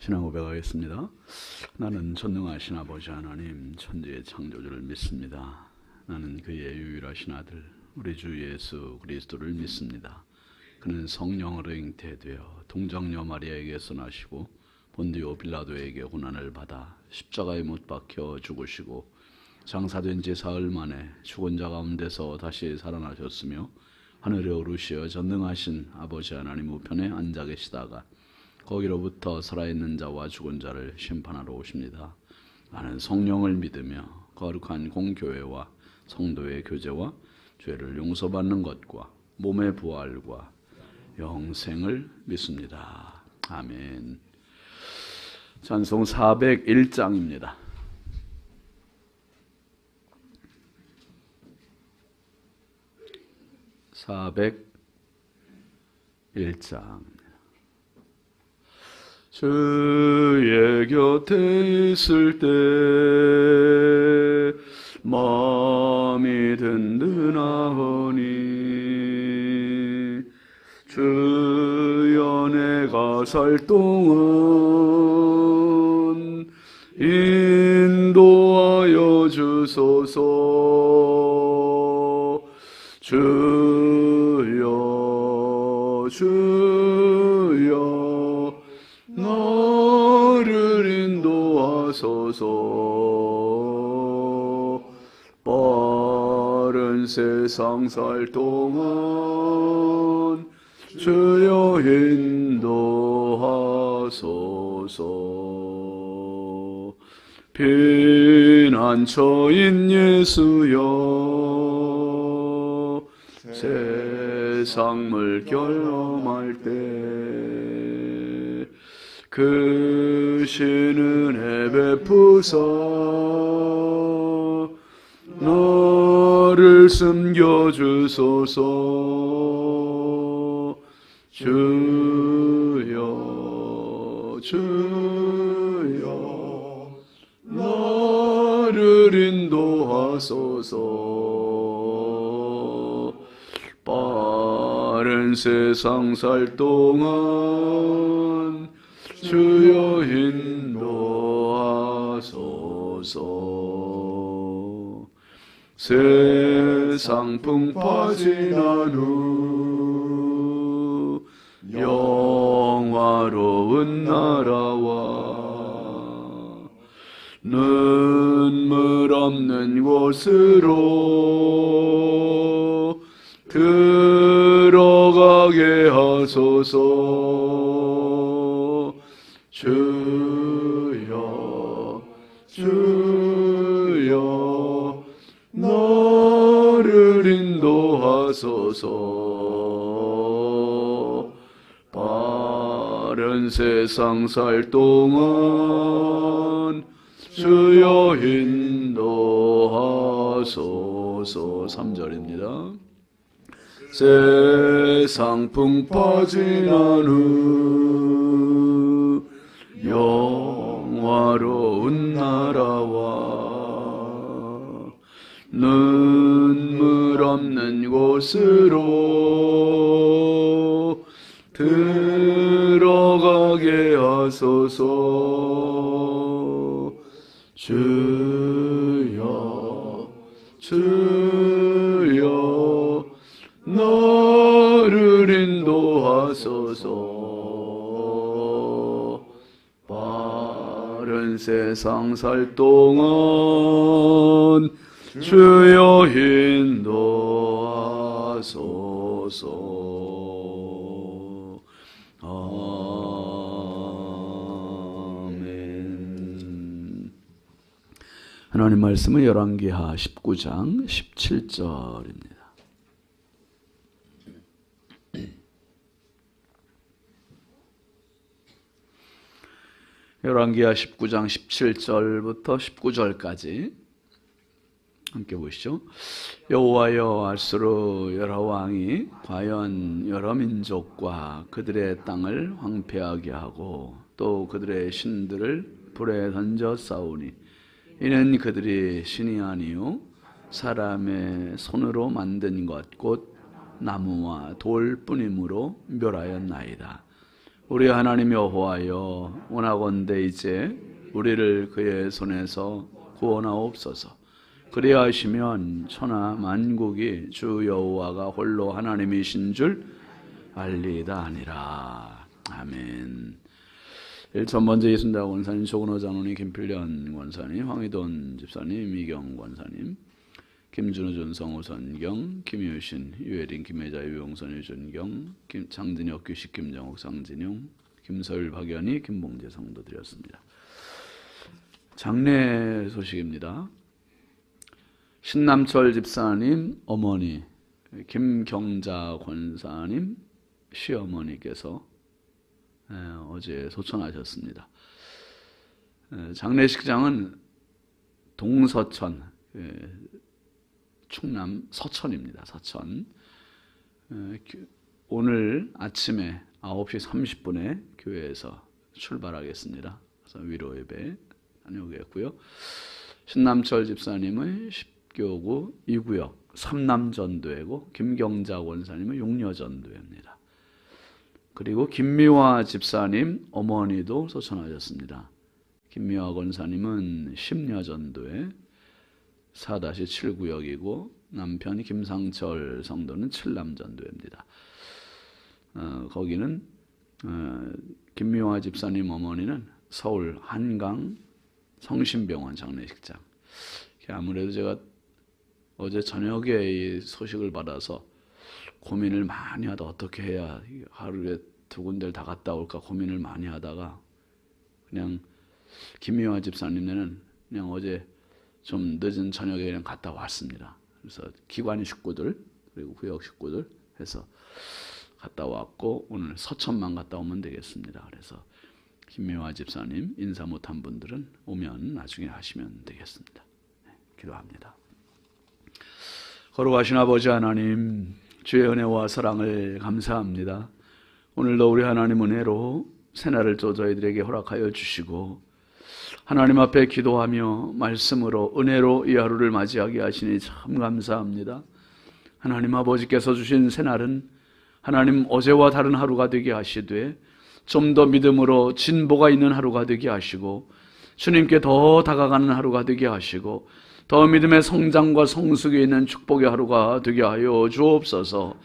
신앙 고백하겠습니다. 나는 전능하신 아버지 하나님 천지의 창조주를 믿습니다. 나는 그의 유일하신 아들 우리 주 예수 그리스도를 믿습니다. 그는 성령으로 잉태되어 동정녀 마리아에게서 나시고 본디오 빌라도에게 고난을 받아 십자가에 못 박혀 죽으시고 장사된 지 사흘 만에 죽은 자 가운데서 다시 살아나셨으며 하늘에 오르시어 전능하신 아버지 하나님 우편에 앉아 계시다가 거기로부터 살아있는 자와 죽은 자를 심판하러 오십니다. 나는 성령을 믿으며 거룩한 공교회와 성도의 교제와 죄를 용서받는 것과 몸의 부활과 영생을 믿습니다. 아멘. 찬송 401장입니다. 주의 곁에 있을 때 마음이 든든하오니 주여 내가 살 동안 인도하여 주소서. 주여 나를 인도하소서. 빠른 세상 살 동안 주여 인도하소서. 피난처인 예수여 세상 물결 엄할 때 크신 은혜 베푸사 나를 숨겨주소서. 주여 나를 인도하소서. 빠른 세상 살 동안 주여 인도하소서. 세상 풍파 지난 후 영화로운 나라와 눈물 없는 곳으로 들어가게 하소서. 주여 나를 인도하소서. 빠른 세상 살 동안 주여 인도하소서. 3절입니다. 세상 풍파 지난 후 영화로운 나라와 눈물 없는 곳으로 들어가게 하소서. 주여 나를 인도하소서. 빠른 세상 살 동안 주여 인도하소서. 아멘. 하나님 말씀은 열왕기하 19장 17절입니다. 열왕기하 19장 17절부터 19절까지 함께 보시죠. 여호와여, 알수로 여러 왕이 과연 여러 민족과 그들의 땅을 황폐하게 하고 또 그들의 신들을 불에 던져 싸우니 이는 그들이 신이 아니요 사람의 손으로 만든 것 곧 나무와 돌뿐이므로 멸하였나이다. 우리 하나님 여호와여, 원하건대 이제 우리를 그의 손에서 구원하옵소서. 그리하시면 천하 만국이 주 여호와가 홀로 하나님이신 줄 알리다 하니라. 아멘. 1천 번째 예순다 권사님, 조근호 장로님, 김필련 권사님, 황희돈 집사님, 이경 권사님, 김준호 전성호 선경, 김효신, 유혜린, 김혜자, 유용선, 유준경, 장진혁, 규식, 김정욱, 상진용, 김서율, 박연희, 김봉재 성도 드렸습니다. 장례 소식입니다. 신남철 집사님 어머니, 김경자 권사님 시어머니께서 어제 소천하셨습니다. 장례식장은 동서천, 충남 서천입니다. 서천. 오늘 아침에 9시 30분에 교회에서 출발하겠습니다. 그래서 위로 예배 다녀오겠고요. 신남철 집사님은 10교구 2구역 3남전도회고, 김경자 권사님은 6녀전도회입니다. 그리고 김미화 집사님 어머니도 소천하셨습니다. 김미화 권사님은 10녀전도회 4-7구역이고, 남편이 김상철 성도는 7남전도회입니다. 거기는 김미화 집사님 어머니는 서울 한강 성심병원 장례식장. 아무래도 제가 어제 저녁에 이 소식을 받아서 고민을 많이 하다 어떻게 해야 하루에 두 군데를 다 갔다 올까 고민을 많이 하다가 그냥 김미화 집사님네는 그냥 어제 좀 늦은 저녁에 그냥 갔다 왔습니다. 그래서 기관 식구들 그리고 구역 식구들 해서 갔다 왔고, 오늘 서천만 갔다 오면 되겠습니다. 그래서 김미화 집사님 인사 못한 분들은 오면 나중에 하시면 되겠습니다. 기도합니다. 거룩하신 아버지 하나님, 주의 은혜와 사랑을 감사합니다. 오늘도 우리 하나님 은혜로 새날을 또 저희들에게 허락하여 주시고, 하나님 앞에 기도하며 말씀으로 은혜로 이 하루를 맞이하게 하시니 참 감사합니다. 하나님 아버지께서 주신 새날은 하나님 어제와 다른 하루가 되게 하시되, 좀 더 믿음으로 진보가 있는 하루가 되게 하시고, 주님께 더 다가가는 하루가 되게 하시고, 더 믿음의 성장과 성숙이 있는 축복의 하루가 되게 하여 주옵소서.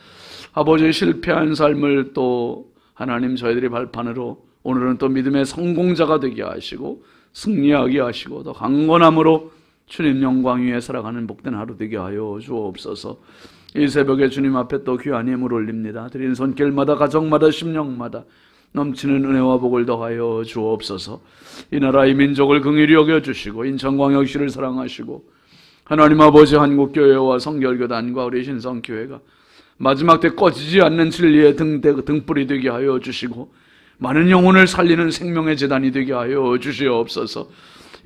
아버지의 실패한 삶을 또 하나님 저희들의 발판으로 오늘은 또 믿음의 성공자가 되게 하시고 승리하게 하시고 더 강건함으로 주님 영광 위에 살아가는 복된 하루 되게 하여 주옵소서. 이 새벽에 주님 앞에 또 귀한 예물 올립니다. 드린 손길마다 가정마다 심령마다 넘치는 은혜와 복을 더하여 주옵소서. 이 나라 이 민족을 긍휼히 여겨주시고 인천광역시를 사랑하시고 하나님 아버지 한국교회와 성결교단과 우리 신성교회가 마지막 때 꺼지지 않는 진리의 등불이 되게 하여 주시고 많은 영혼을 살리는 생명의 재단이 되게 하여 주시옵소서.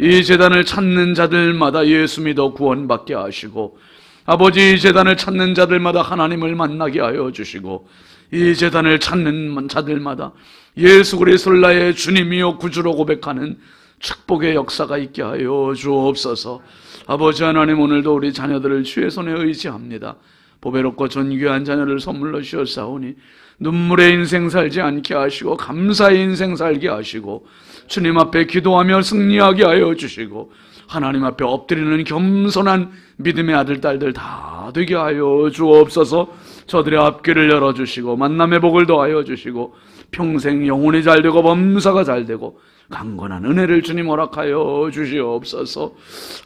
이 재단을 찾는 자들마다 예수 믿어 구원받게 하시고, 아버지 이 재단을 찾는 자들마다 하나님을 만나게 하여 주시고, 이 재단을 찾는 자들마다 예수 그리스도를 나의 주님이요 구주로 고백하는 축복의 역사가 있게 하여 주옵소서. 아버지 하나님, 오늘도 우리 자녀들을 주의 손에 의지합니다. 보배롭고 존귀한 자녀를 선물로 주셨사오니 눈물의 인생 살지 않게 하시고 감사의 인생 살게 하시고 주님 앞에 기도하며 승리하게 하여 주시고 하나님 앞에 엎드리는 겸손한 믿음의 아들 딸들 다 되게 하여 주옵소서. 저들의 앞길을 열어주시고 만남의 복을 더하여 주시고 평생 영혼이 잘되고 범사가 잘되고 강건한 은혜를 주님 허락하여 주시옵소서.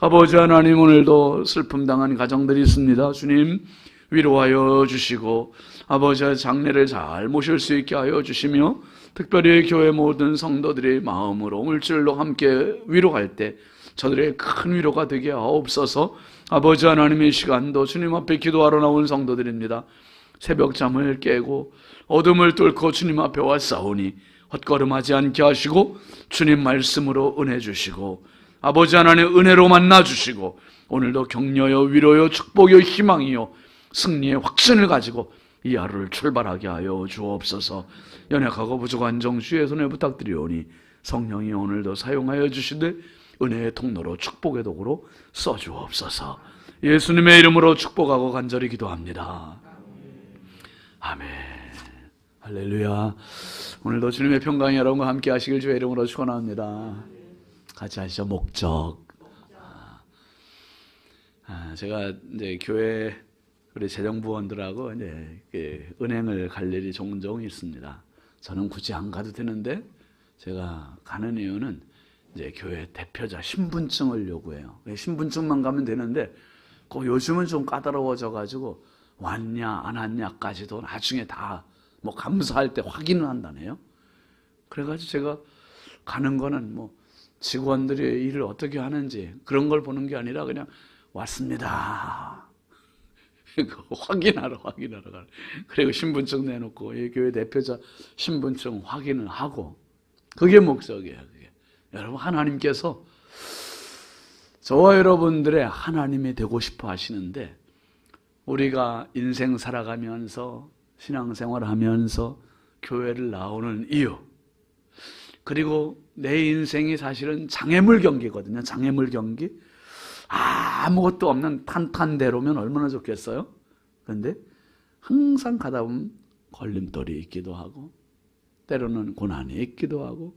아버지 하나님, 오늘도 슬픔 당한 가정들이 있습니다. 주님 위로하여 주시고 아버지의 장례를 잘 모실 수 있게 하여 주시며 특별히 교회 모든 성도들이 마음으로 물질로 함께 위로할 때 저들의 큰 위로가 되게 하옵소서. 아버지 하나님의 시간도 주님 앞에 기도하러 나온 성도들입니다. 새벽잠을 깨고 어둠을 뚫고 주님 앞에 왔사오니 헛걸음하지 않게 하시고 주님 말씀으로 은혜 주시고 아버지 하나님 은혜로 만나 주시고 오늘도 격려요 위로요 축복요 희망이요 승리의 확신을 가지고 이 하루를 출발하게 하여 주옵소서. 연약하고 부족한 정주의 손에 부탁드리오니 성령이 오늘도 사용하여 주시되 은혜의 통로로 축복의 도구로 써주옵소서. 예수님의 이름으로 축복하고 간절히 기도합니다. 아멘. 할렐루야. 오늘도 주님의 평강이 여러분과 함께 하시길 주의 이름으로 축원합니다. 같이 하시죠. 목적. 제가 이제 교회 우리 재정부원들하고 이제 은행을 갈 일이 종종 있습니다. 저는 굳이 안 가도 되는데 제가 가는 이유는 이제 교회 대표자 신분증을 요구해요. 신분증만 가면 되는데 요즘은 좀 까다로워져 가지고 왔냐 안 왔냐까지도 나중에 다 뭐 감사할 때 확인을 한다네요. 그래가지고 제가 가는 거는 뭐 직원들이 일을 어떻게 하는지 그런 걸 보는 게 아니라 그냥 왔습니다. 확인하러 가는. 그리고 신분증 내놓고 이 교회 대표자 신분증 확인을 하고 그게 목적이에요. 그게. 여러분 하나님께서 저와 여러분들의 하나님이 되고 싶어 하시는데 우리가 인생 살아가면서 신앙생활을 하면서 교회를 나오는 이유 그리고 내 인생이 사실은 장애물 경기거든요. 장애물 경기. 아무것도 없는 탄탄대로면 얼마나 좋겠어요? 그런데 항상 가다 보면 걸림돌이 있기도 하고 때로는 고난이 있기도 하고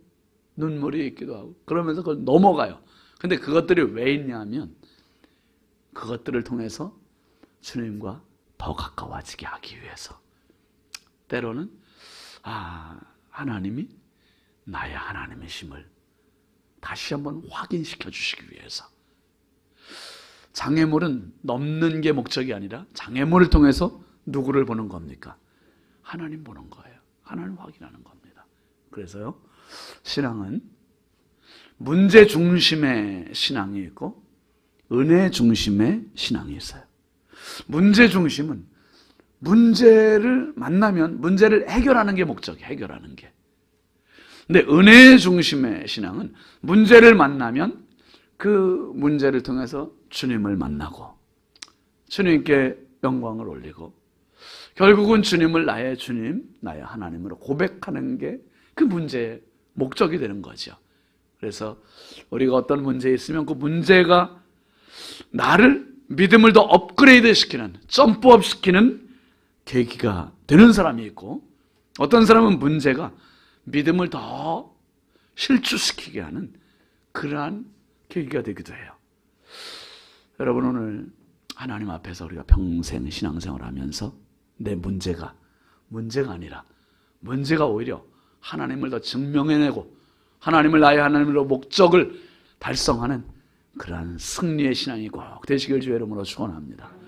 눈물이 있기도 하고 그러면서 그걸 넘어가요. 근데 그것들이 왜 있냐면 그것들을 통해서 주님과 더 가까워지게 하기 위해서 때로는 하나님이 나의 하나님이심을 다시 한번 확인시켜 주시기 위해서 장애물은 넘는 게 목적이 아니라 장애물을 통해서 누구를 보는 겁니까? 하나님 보는 거예요. 하나님 확인하는 겁니다. 그래서요 신앙은 문제 중심의 신앙이 있고 은혜 중심의 신앙이 있어요. 문제 중심은 문제를 만나면 문제를 해결하는 게 목적이에요. 해결하는 게. 근데 은혜 중심의 신앙은 문제를 만나면 그 문제를 통해서 주님을 만나고 주님께 영광을 올리고 결국은 주님을 나의 주님, 나의 하나님으로 고백하는 게 그 문제의 목적이 되는 거죠. 그래서 우리가 어떤 문제에 있으면 그 문제가 나를 믿음을 더 업그레이드 시키는, 점프업 시키는 계기가 되는 사람이 있고 어떤 사람은 문제가 믿음을 더 실추시키게 하는 그러한 계기가 되기도 해요. 여러분 오늘 하나님 앞에서 우리가 평생 신앙생활을 하면서 내 문제가 아니라 문제가 오히려 하나님을 더 증명해내고 하나님을 나의 하나님으로 목적을 달성하는 그러한 승리의 신앙이 꼭 되시길 주의 이름으로 축원합니다.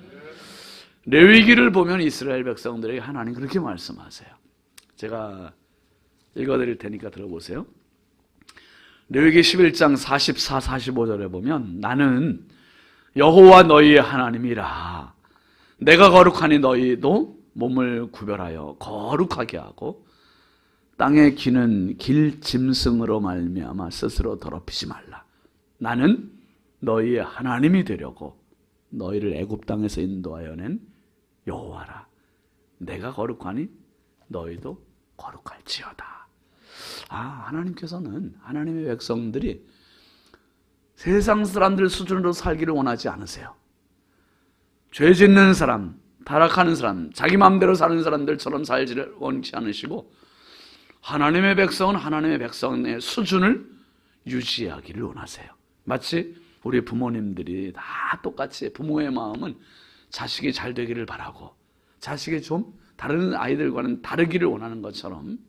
레위기를 보면 이스라엘 백성들에게 하나님 그렇게 말씀하세요. 제가 읽어드릴 테니까 들어보세요. 레위기 11장 44, 45절에 보면 나는 여호와 너희의 하나님이라 내가 거룩하니 너희도 몸을 구별하여 거룩하게 하고 땅에 기는 길 짐승으로 말미암아 스스로 더럽히지 말라. 나는 너희의 하나님이 되려고 너희를 애굽 땅에서 인도하여 낸 여호와라. 내가 거룩하니 너희도 거룩할지어다. 하나님께서는 하나님의 백성들이 세상 사람들 수준으로 살기를 원하지 않으세요. 죄 짓는 사람, 타락하는 사람, 자기 마음대로 사는 사람들처럼 살지를 원치 않으시고 하나님의 백성은 하나님의 백성의 수준을 유지하기를 원하세요. 마치 우리 부모님들이 다 똑같이 부모의 마음은 자식이 잘 되기를 바라고 자식이 좀 다른 아이들과는 다르기를 원하는 것처럼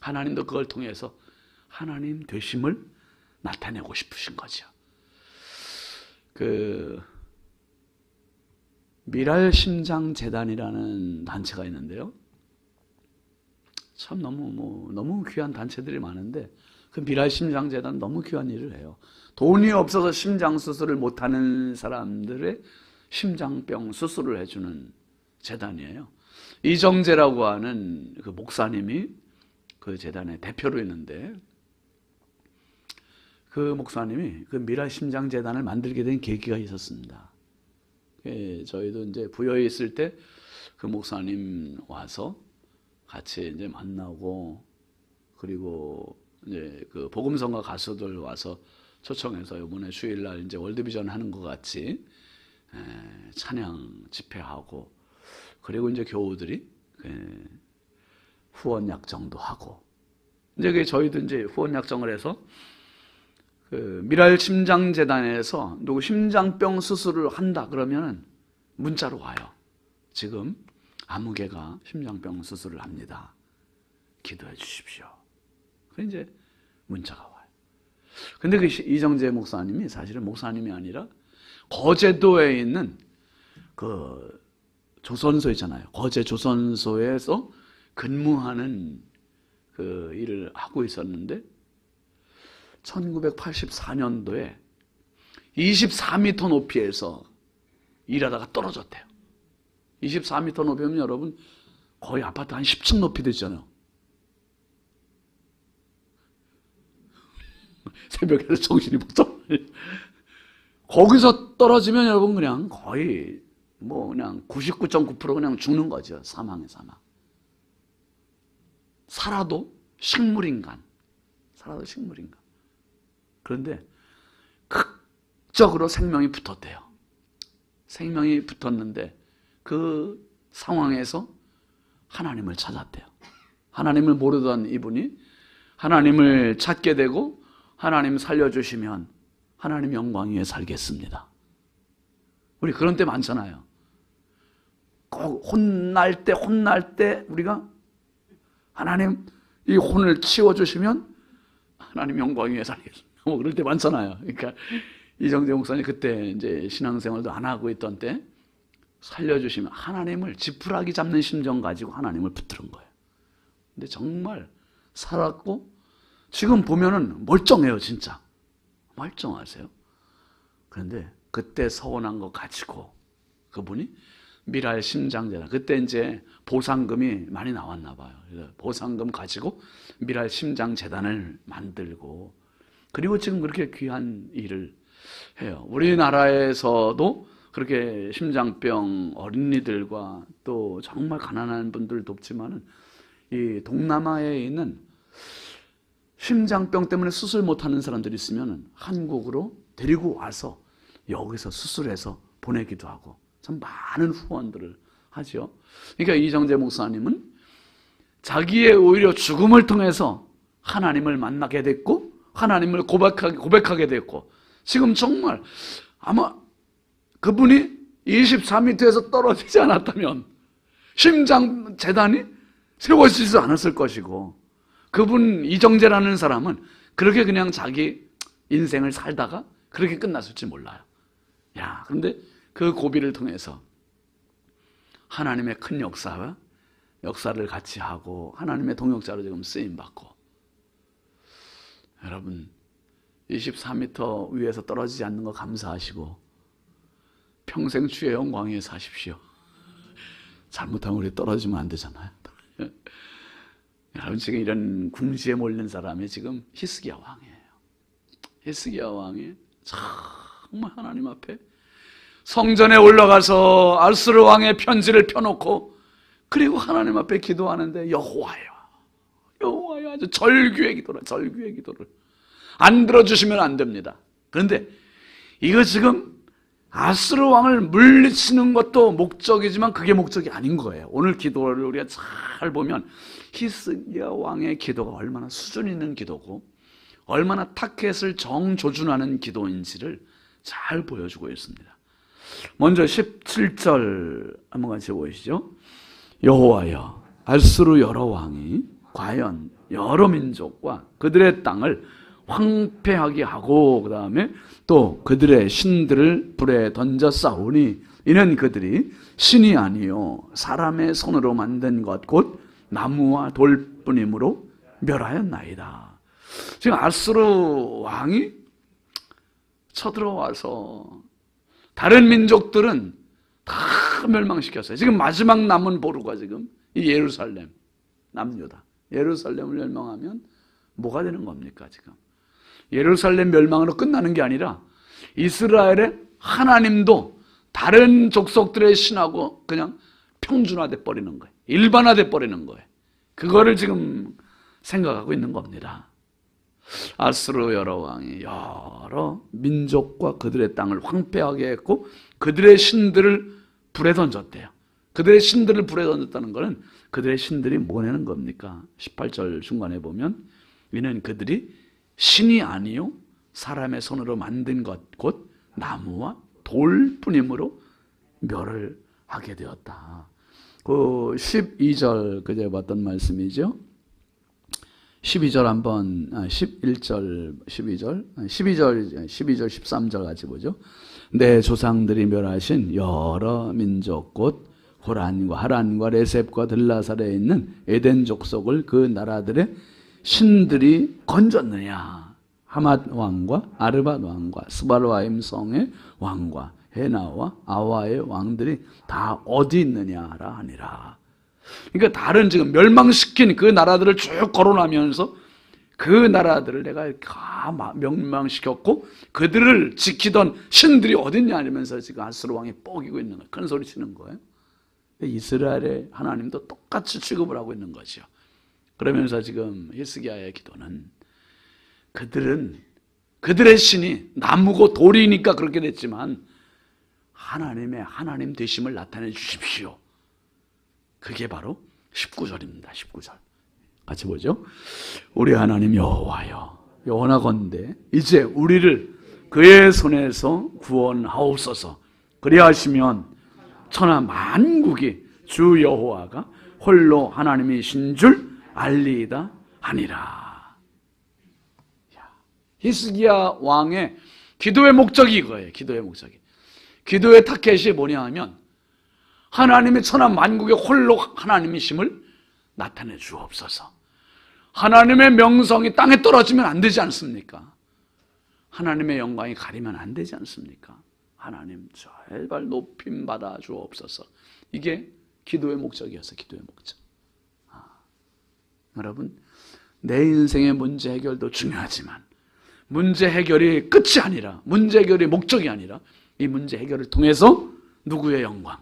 하나님도 그걸 통해서 하나님 되심을 나타내고 싶으신 거죠. 미랄심장재단이라는 단체가 있는데요. 참 너무 귀한 단체들이 많은데 그 미랄심장재단 너무 귀한 일을 해요. 돈이 없어서 심장 수술을 못하는 사람들의 심장병 수술을 해주는 재단이에요. 이정재라고 하는 그 목사님이 그 재단의 대표로 있는데 그 목사님이 그 미랄심장재단을 만들게 된 계기가 있었습니다. 저희도 이제 부여에 있을 때 그 목사님 와서 같이 이제 만나고 그리고 이제 그 복음성가 가수들 와서 초청해서 이번에 주일날 이제 월드비전 하는 것 같이 찬양 집회하고 그리고 이제 교우들이 후원 약정도 하고, 이제 그 저희도 이제 후원 약정을 해서 그 미랄 심장재단에서 누구 심장병 수술을 한다 그러면은 문자로 와요. 지금 아무개가 심장병 수술을 합니다. 기도해 주십시오. 그 이제 문자가 와요. 근데 그 이정재 목사님이 사실은 목사님이 아니라 거제도에 있는 그 조선소 있잖아요. 거제 조선소에서 근무하는 그 일을 하고 있었는데 1984년도에 24m 높이에서 일하다가 떨어졌대요. 24m 높이면 여러분 거의 아파트 한 10층 높이 되잖아요. 새벽에 정신이 못 차려. 거기서 떨어지면 여러분 그냥 거의 뭐 그냥 99.9% 그냥 죽는 거죠. 사망의 사망. 살아도 식물인간. 살아도 식물인간. 그런데 극적으로 생명이 붙었대요. 생명이 붙었는데 그 상황에서 하나님을 찾았대요. 하나님을 모르던 이분이 하나님을 찾게 되고 하나님 살려주시면 하나님 영광 위에 살겠습니다. 우리 그런 때 많잖아요. 꼭 혼날 때 우리가 하나님 이 혼을 치워주시면 하나님 영광 위에 살겠습니다. 뭐 그럴 때 많잖아요. 그러니까 이정재 목사님 그때 이제 신앙생활도 안 하고 있던 때 살려주시면 하나님을 지푸라기 잡는 심정 가지고 하나님을 붙드는 거예요. 근데 정말 살았고 지금 보면은 멀쩡해요. 진짜 멀쩡하세요. 그런데 그때 서운한 거 가지고 그분이 미랄 심장재단, 그때 이제 보상금이 많이 나왔나 봐요. 그래서 보상금 가지고 미랄 심장재단을 만들고, 그리고 지금 그렇게 귀한 일을 해요. 우리나라에서도 그렇게 심장병 어린이들과 또 정말 가난한 분들 돕지만은 이 동남아에 있는 심장병 때문에 수술 못하는 사람들이 있으면 한국으로 데리고 와서 여기서 수술해서 보내기도 하고 참 많은 후원들을 하죠. 그러니까 이정재 목사님은 자기의 오히려 죽음을 통해서 하나님을 만나게 됐고 하나님을 고백하게 됐고, 지금 정말 아마 그분이 24m에서 떨어지지 않았다면 심장재단이 세워지지 않았을 것이고, 그분 이정재라는 사람은 그렇게 그냥 자기 인생을 살다가 그렇게 끝났을지 몰라요. 야, 그런데 그 고비를 통해서 하나님의 큰 역사를 같이 하고 하나님의 동역자로 지금 쓰임받고, 여러분 24m 위에서 떨어지지 않는 거 감사하시고 평생 주의 영광 위에 사십시오. 잘못하면 우리 떨어지면 안 되잖아요. 여러분 지금 이런 궁지에 몰린 사람이 지금 히스기야 왕이에요. 히스기야 왕이 정말 하나님 앞에 성전에 올라가서 아수르 왕의 편지를 펴놓고 그리고 하나님 앞에 기도하는데 여호와여 아주 절규의 기도를 안 들어주시면 안 됩니다. 그런데 이거 지금 아수르 왕을 물리치는 것도 목적이지만 그게 목적이 아닌 거예요. 오늘 기도를 우리가 잘 보면 히스기야 왕의 기도가 얼마나 수준 있는 기도고 얼마나 타켓을 정조준하는 기도인지를 잘 보여주고 있습니다. 먼저 17절 한번 같이 보시죠. 여호와여, 아수르 여러 왕이 과연 여러 민족과 그들의 땅을 황폐하게 하고 그 다음에 또 그들의 신들을 불에 던져 싸우니 이는 그들이 신이 아니요 사람의 손으로 만든 것 곧 나무와 돌뿐이므로 멸하였나이다. 지금 아수르 왕이 쳐들어와서 다른 민족들은 다 멸망시켰어요. 지금 마지막 남은 보루가 지금 이 예루살렘, 남유다. 예루살렘을 멸망하면 뭐가 되는 겁니까 지금? 예루살렘 멸망으로 끝나는 게 아니라 이스라엘의 하나님도 다른 족속들의 신하고 그냥 평준화돼 버리는 거예요. 일반화돼 버리는 거예요. 그거를 지금 생각하고 있는 겁니다. 아수르 여러 왕이 여러 민족과 그들의 땅을 황폐하게 했고 그들의 신들을 불에 던졌대요. 그들의 신들을 불에 던졌다는 것은 그들의 신들이 뭐냐는 겁니까? 18절 중간에 보면 이는 그들이 신이 아니요 사람의 손으로 만든 것 곧 나무와 돌뿐이므로 멸을 하게 되었다. 그 12절 그제 봤던 말씀이죠. 12절 한번 11절 12절 13절 같이 보죠. 내 조상들이 멸하신 여러 민족 곧 호란과 하란과 레셉과 들라살에 있는 에덴 족속을 그 나라들의 신들이 건졌느냐. 하맛 왕과 아르밧 왕과 스발와임 성의 왕과 헤나와 아와의 왕들이 다 어디 있느냐라 하니라. 그러니까 다른 지금 멸망시킨 그 나라들을 쭉 거론하면서 그 나라들을 내가 다 멸망시켰고 그들을 지키던 신들이 어딨냐 이러면서 지금 아수르 왕이 뻐기고 있는 거예요. 큰 소리 치는 거예요. 이스라엘의 하나님도 똑같이 취급을 하고 있는 거죠. 그러면서 지금 히스기야의 기도는 그들의 신이 나무고 돌이니까 그렇게 됐지만 하나님의 하나님 되심을 나타내 주십시오. 그게 바로 19절입니다. 19절 같이 보죠. 우리 하나님 여호와여 원하건대 이제 우리를 그의 손에서 구원하옵소서. 그리하시면 천하 만국이 주 여호와가 홀로 하나님이신 줄 알리이다 하니라. 히스기야 왕의 기도의 목적이 이거예요. 기도의 목적이. 기도의 타켓이 뭐냐 하면 하나님의 천하 만국의 홀로 하나님이심을 나타내 주옵소서. 하나님의 명성이 땅에 떨어지면 안 되지 않습니까? 하나님의 영광이 가리면 안 되지 않습니까? 하나님 제발 높임 받아 주옵소서. 이게 기도의 목적이었어요. 기도의 목적. 여러분, 내 인생의 문제 해결도 중요하지만 문제 해결이 끝이 아니라, 문제 해결이 목적이 아니라 이 문제 해결을 통해서 누구의 영광?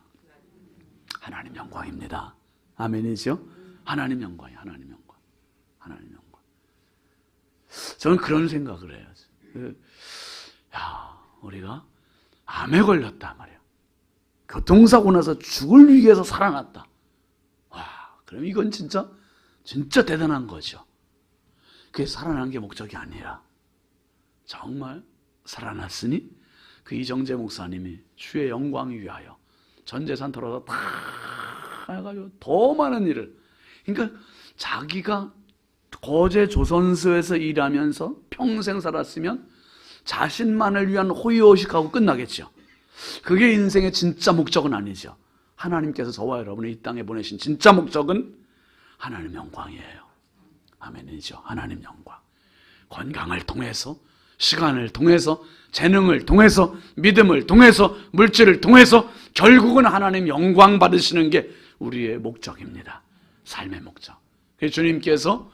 하나님 영광입니다. 아멘이죠? 하나님 영광이 하나님 영광. 하나님 영광. 저는 그런 생각을 해요. 우리가 암에 걸렸다 말이에요. 교통사고 나서 죽을 위기에서 살아났다. 그럼 이건 진짜 대단한 거죠. 그게 살아난 게 목적이 아니라 정말 살아났으니 그 이정재 목사님이 주의 영광을 위하여 전 재산 털어서 다 해가지고 더 많은 일을, 그러니까 자기가 거제 조선소에서 일하면서 평생 살았으면 자신만을 위한 호의호식하고 끝나겠죠. 그게 인생의 진짜 목적은 아니죠. 하나님께서 저와 여러분을 이 땅에 보내신 진짜 목적은 하나님 영광이에요. 아멘이죠. 하나님 영광. 건강을 통해서, 시간을 통해서, 재능을 통해서, 믿음을 통해서, 물질을 통해서 결국은 하나님 영광 받으시는 게 우리의 목적입니다. 삶의 목적. 그래서 주님께서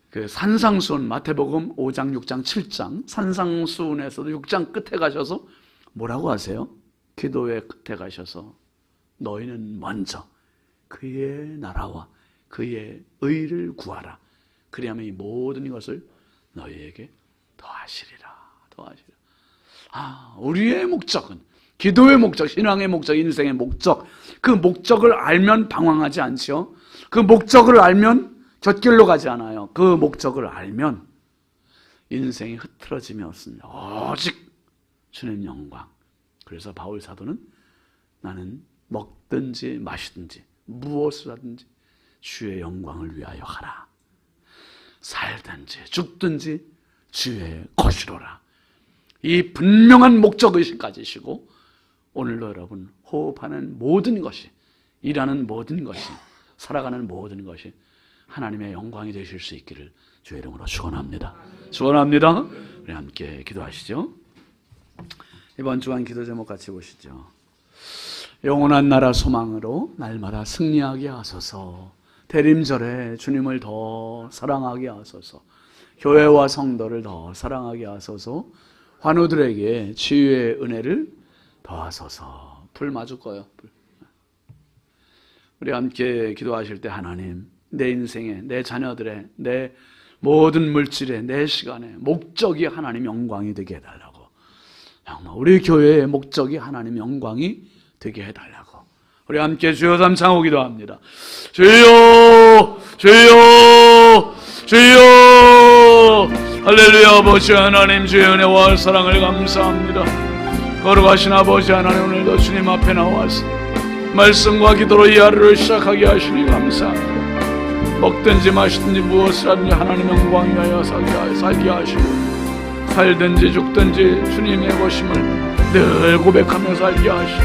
그 산상수훈, 마태복음 5장, 6장, 7장 산상수훈에서도 6장 끝에 가셔서 뭐라고 하세요? 기도의 끝에 가셔서 너희는 먼저 그의 나라와 그의 의를 구하라. 그리하면 이 모든 것을 너희에게 더하시리라. 우리의 목적은, 기도의 목적, 신앙의 목적, 인생의 목적, 그 목적을 알면 방황하지 않죠. 그 목적을 알면 곁길로 가지 않아요. 그 목적을 알면 인생이 흐트러짐이 없습니다. 오직 주님 영광. 그래서 바울 사도는 나는 먹든지 마시든지 무엇을 하든지 주의 영광을 위하여 하라. 살든지 죽든지 주의 것이로라. 이 분명한 목적의식 가지시고 오늘도 여러분 호흡하는 모든 것이, 일하는 모든 것이, 살아가는 모든 것이 하나님의 영광이 되실 수 있기를 주의 이름으로 축원합니다. 축원합니다. 우리 함께 기도하시죠. 이번 주간 기도 제목 같이 보시죠. 영원한 나라 소망으로 날마다 승리하게 하소서. 대림절에 주님을 더 사랑하게 하소서. 교회와 성도를 더 사랑하게 하소서. 환우들에게 치유의 은혜를 더하소서. 불 맞을 거예요. 불. 우리 함께 기도하실 때 하나님, 내 인생에, 내 자녀들의, 내 모든 물질에, 내 시간에 목적이 하나님 영광이 되게 해달라고. 정말 우리 교회의 목적이 하나님 영광이 되게 해달라고. 우리 함께 주여 삼창하고 기도합니다. 주여 주여 주여. 할렐루야. 아버지 하나님, 주의 은혜와 사랑을 감사합니다. 거룩하신 아버지 하나님, 오늘도 주님 앞에 나와서 말씀과 기도로 이 하루를 시작하게 하시니 감사합니다. 먹든지 마시든지 무엇을 하든지 하나님 영광 위하여 살게 하시고, 살든지 죽든지 주님의 것임을 늘 고백하며 살게 하시고,